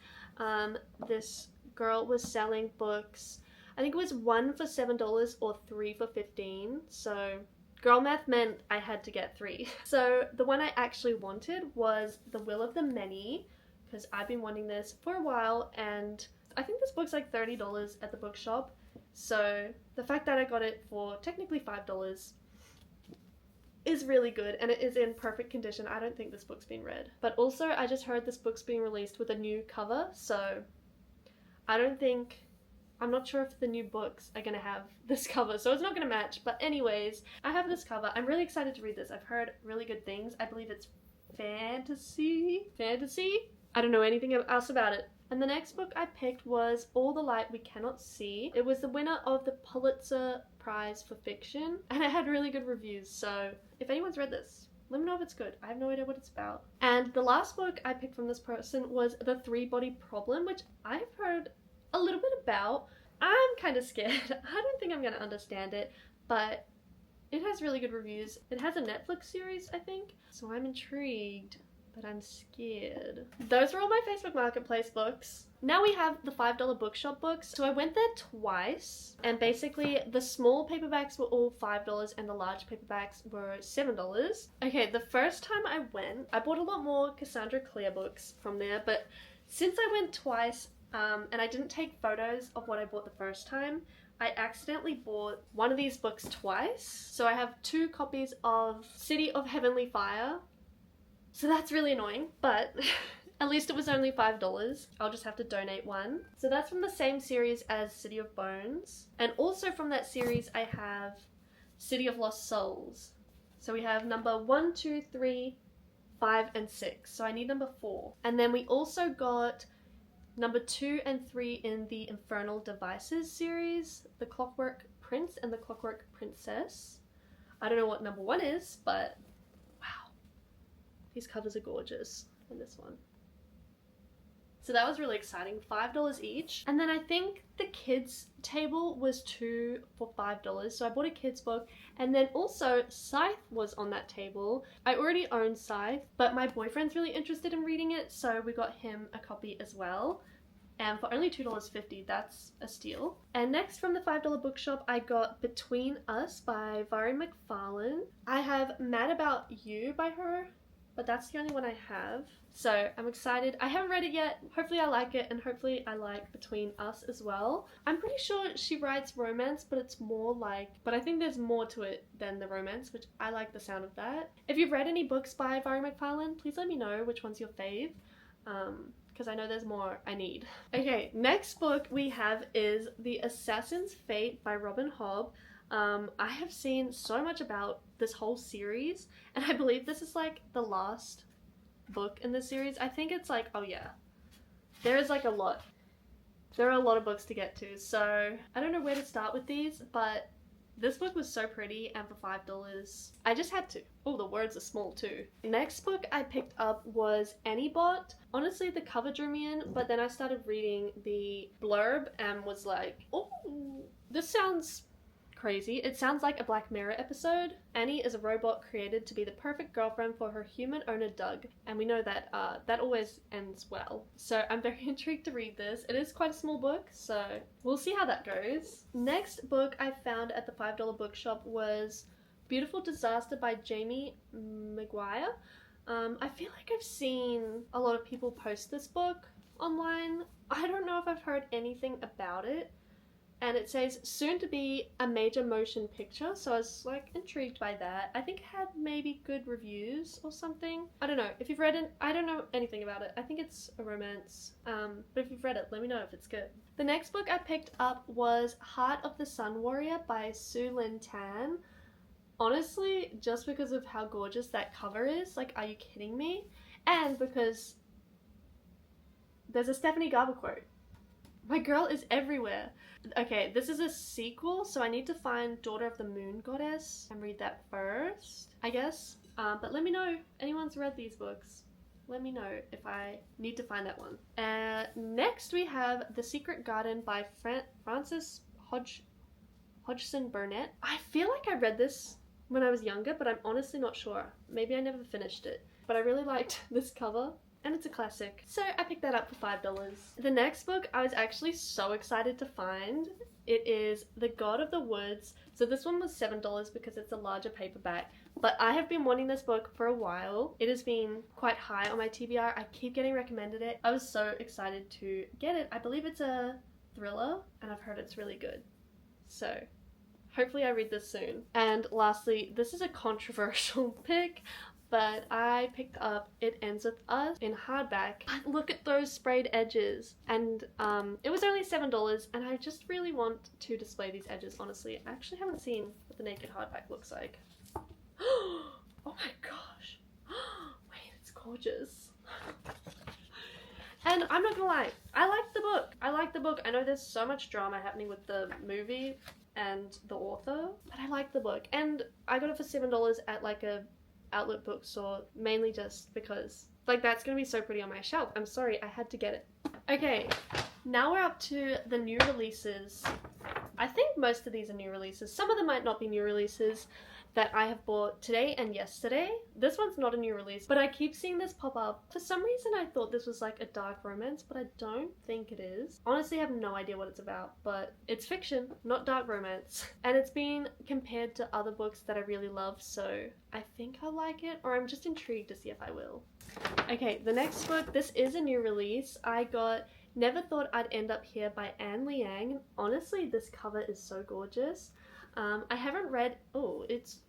Speaker 1: this girl was selling books. I think it was 1 for $7 or 3 for $15. So girl math meant I had to get 3. So the one I actually wanted was The Will of the Many, because I've been wanting this for a while, and I think this book's like $30 at the bookshop. So the fact that I got it for technically $5 is really good, and it is in perfect condition. I don't think this book's been read. But also I just heard this book's being released with a new cover, so I'm not sure if the new books are gonna have this cover, so it's not gonna match. But anyways, I have this cover. I'm really excited to read this. I've heard really good things. I believe it's fantasy? I don't know anything else about it. And the next book I picked was All the Light We Cannot See. It was the winner of the Pulitzer Prize for Fiction, and it had really good reviews, so if anyone's read this, let me know if it's good. I have no idea what it's about. And the last book I picked from this person was The Three-Body Problem, which I've heard a little bit about. I'm kind of scared. I don't think I'm going to understand it, but it has really good reviews. It has a Netflix series, I think, so I'm intrigued, but I'm scared. Those are all my Facebook Marketplace books. Now we have the $5 bookshop books. So I went there twice, and basically the small paperbacks were all $5 and the large paperbacks were $7. Okay, the first time I went, I bought a lot more Cassandra Clare books from there, but since I went twice, and I didn't take photos of what I bought the first time, I accidentally bought one of these books twice. So I have 2 copies of City of Heavenly Fire. So that's really annoying, but at least it was only $5. I'll just have to donate one. So that's from the same series as City of Bones. And also from that series I have City of Lost Souls. So we have number 1, 2, 3, 5, and 6. So I need number 4. And then we also got number 2 and 3 in the Infernal Devices series, The Clockwork Prince and The Clockwork Princess. I don't know what number 1 is, but wow. These covers are gorgeous in this one. So that was really exciting, $5 each. And then I think the kids table was 2 for $5. So I bought a kids book. And then also Scythe was on that table. I already own Scythe, but my boyfriend's really interested in reading it. So we got him a copy as well. And for only $2.50, that's a steal. And next from the $5 bookshop, I got Between Us by Vari McFarlane. I have Mad About You by her, but that's the only one I have. So I'm excited. I haven't read it yet. Hopefully I like it, and hopefully I like Between Us as well. I'm pretty sure she writes romance, but it's more like, but I think there's more to it than the romance, which I like the sound of that. If you've read any books by Vari McFarlane, please let me know which one's your fave. Because I know there's more I need. Okay, next book we have is The Assassin's Fate by Robin Hobb. I have seen so much about this whole series, and I believe this is like the last book in this series. I think it's like, oh yeah, there is like a lot. There are a lot of books to get to, so I don't know where to start with these, but this book was so pretty, and for $5, I just had to. Oh, the words are small too. Next book I picked up was Anybot. Honestly, the cover drew me in, but then I started reading the blurb and was like, oh, this sounds crazy. It sounds like a Black Mirror episode. Annie is a robot created to be the perfect girlfriend for her human owner Doug, and we know that that always ends well. So I'm very intrigued to read this. It is quite a small book, so we'll see how that goes. Next book I found at the $5 bookshop was Beautiful Disaster by Jamie Maguire. I feel like I've seen a lot of people post this book online. I don't know if I've heard anything about it. And it says soon to be a major motion picture, so I was like intrigued by that. I think it had maybe good reviews or something. I don't know. If you've read it, I don't know anything about it. I think it's a romance. But if you've read it, let me know if it's good. The next book I picked up was Heart of the Sun Warrior by Sue Lynn Tan. Honestly, just because of how gorgeous that cover is, like, are you kidding me? And because there's a Stephanie Garber quote. My girl is everywhere. Okay, this is a sequel, so I need to find Daughter of the Moon Goddess and read that first, I guess. But let me know if anyone's read these books. Let me know if I need to find that one. Next we have The Secret Garden by Frances Hodgson Burnett. I feel like I read this when I was younger, but I'm honestly not sure. Maybe I never finished it. But I really liked this cover. And it's a classic. So I picked that up for $5. The next book I was actually so excited to find. It is The God of the Woods. So this one was $7 because it's a larger paperback. But I have been wanting this book for a while. It has been quite high on my TBR. I keep getting recommended it. I was so excited to get it. I believe it's a thriller, and I've heard it's really good. So hopefully I read this soon. And lastly, this is a controversial pick, but I picked up It Ends With Us in hardback. But look at those sprayed edges. And it was only $7, and I just really want to display these edges, honestly. I actually haven't seen what the naked hardback looks like. Oh my gosh. Wait, it's gorgeous. And I'm not gonna lie, I like the book. I like the book. I know there's so much drama happening with the movie and the author, but I like the book. And I got it for $7 at like a outlet bookstore, mainly just because like that's gonna be so pretty on my shelf. I'm sorry, I had to get it. Okay, now we're up to the new releases. I think most of these are new releases. Some of them might not be new releases that I have bought today and yesterday. This one's not a new release, but I keep seeing this pop up. For some reason I thought this was like a dark romance, but I don't think it is. Honestly, I have no idea what it's about, but it's fiction, not dark romance. And it's been compared to other books that I really love, so I think I'll like it, or I'm just intrigued to see if I will. Okay, the next book, this is a new release. I got Never Thought I'd End Up Here by Anne Liang. Honestly, this cover is so gorgeous. I haven't read, oh, it's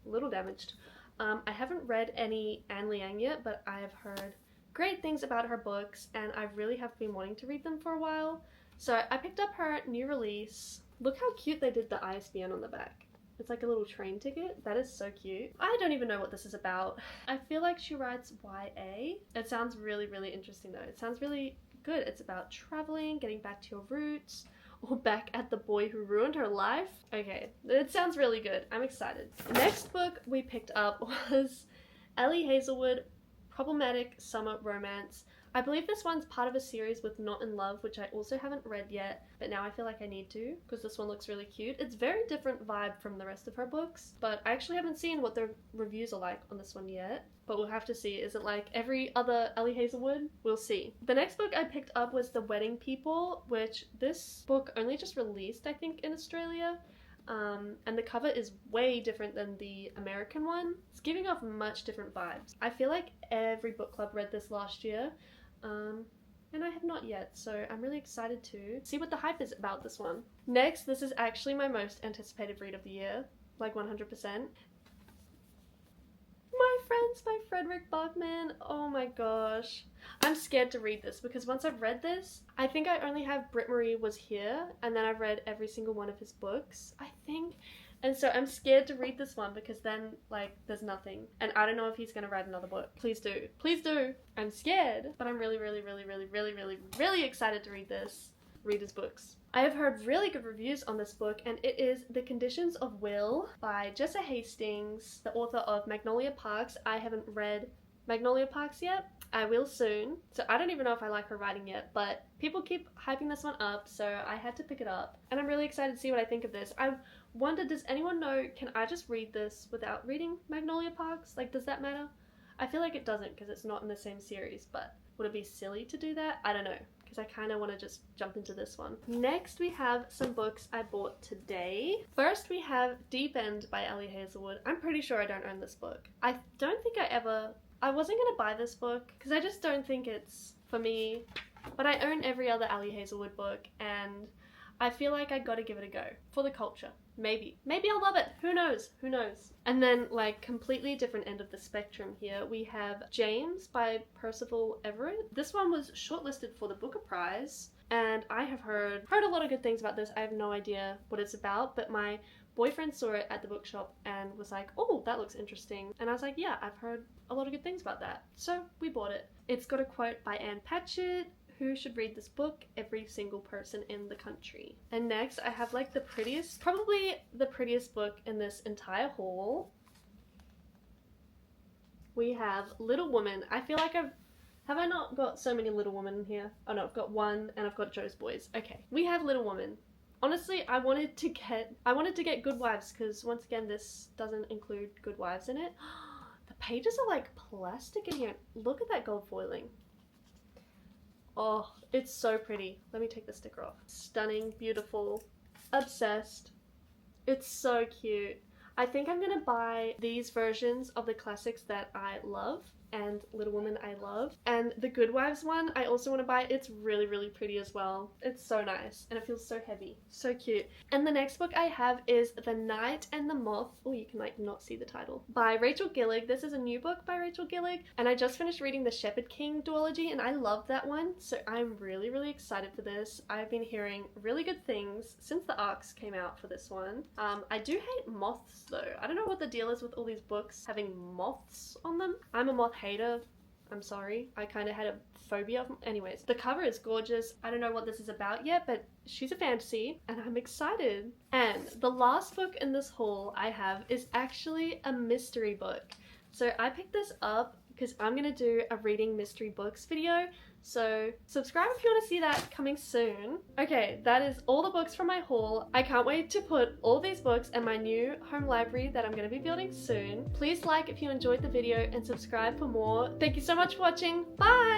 Speaker 1: a little damaged. I haven't read any Anne Liang yet, but I have heard great things about her books, and I really have been wanting to read them for a while. So I picked up her new release. Look how cute they did the ISBN on the back. It's like a little train ticket. That is so cute. I don't even know what this is about. I feel like she writes YA. It sounds really, really interesting though. It sounds really good. It's about traveling, getting back to your roots, or back at the boy who ruined her life. Okay, it sounds really good. I'm excited. The next book we picked up was Ellie Hazelwood, Problematic Summer Romance. I believe this one's part of a series with Not in Love, which I also haven't read yet, but now I feel like I need to because this one looks really cute. It's very different vibe from the rest of her books, but I actually haven't seen what the reviews are like on this one yet, but we'll have to see. Is it like every other Ellie Hazelwood? We'll see. The next book I picked up was The Wedding People, which this book only just released, I think, in Australia. And the cover is way different than the American one. It's giving off much different vibes. I feel like every book club read this last year, and I have not yet, so I'm really excited to see what the hype is about this one. Next, this is actually my most anticipated read of the year, like 100%. My Friends by Frederick Bachman. Oh my gosh. I'm scared to read this because once I've read this, I think I only have Britt Marie Was Here, and then I've read every single one of his books, I think. And so I'm scared to read this one because then, like, there's nothing. And I don't know if he's gonna write another book. Please do. Please do. I'm scared. But I'm really, really, really, really, really, really, really excited to read this. Read his books. I have heard really good reviews on this book, and it is The Conditions of Will by Jessa Hastings, the author of Magnolia Parks. I haven't read Magnolia Parks yet. I will soon. So I don't even know if I like her writing yet, but people keep hyping this one up, so I had to pick it up. And I'm really excited to see what I think of this. I wonder, does anyone know, can I just read this without reading Magnolia Parks? Like, does that matter? I feel like it doesn't because it's not in the same series, but would it be silly to do that? I don't know, because I kind of want to just jump into this one. Next, we have some books I bought today. First, we have Deep End by Ellie Hazelwood. I'm pretty sure I don't own this book. I don't think I wasn't going to buy this book because I just don't think it's for me, but I own every other Ellie Hazelwood book, and I feel like I gotta give it a go for the culture. Maybe I'll love it. Who knows? Who knows? And then, like, completely different end of the spectrum here, we have James by Percival Everett. This one was shortlisted for the Booker Prize, and I have heard a lot of good things about this. I have no idea what it's about, but my boyfriend saw it at the bookshop and was like, oh, that looks interesting. And I was like, yeah, I've heard a lot of good things about that. So we bought it. It's got a quote by Anne Patchett, who should read this book? Every single person in the country. And next I have like probably the prettiest book in this entire haul. We have Little Woman. I feel like have I not got so many Little Women in here? Oh no, I've got one and I've got Joe's Boys. Okay, we have Little Woman. Honestly, I wanted to get Good Wives because once again this doesn't include Good Wives in it. The pages are like plastic in here. Look at that gold foiling. Oh, it's so pretty. Let me take the sticker off. Stunning, beautiful, obsessed. It's so cute. I think I'm gonna buy these versions of the classics that I love and Little Woman I love. And the Good Wives one I also want to buy. It's really, really pretty as well. It's so nice and it feels so heavy. So cute. And the next book I have is The Night and the Moth. Oh, you can like not see the title. By Rachel Gillig. This is a new book by Rachel Gillig, and I just finished reading the Shepherd King duology and I love that one. So I'm really, really excited for this. I've been hearing really good things since the ARCs came out for this one. I do hate moths though. I don't know what the deal is with all these books having moths on them. I'm a moth hater. I'm sorry. I kind of had a phobia of them. Anyways, the cover is gorgeous. I don't know what this is about yet, but she's a fantasy and I'm excited. And the last book in this haul I have is actually a mystery book. So I picked this up because I'm gonna do a reading mystery books video. So subscribe if you want to see that coming soon. Okay, that is all the books from my haul. I can't wait to put all these books in my new home library that I'm going to be building soon. Please like if you enjoyed the video and subscribe for more. Thank you so much for watching. Bye!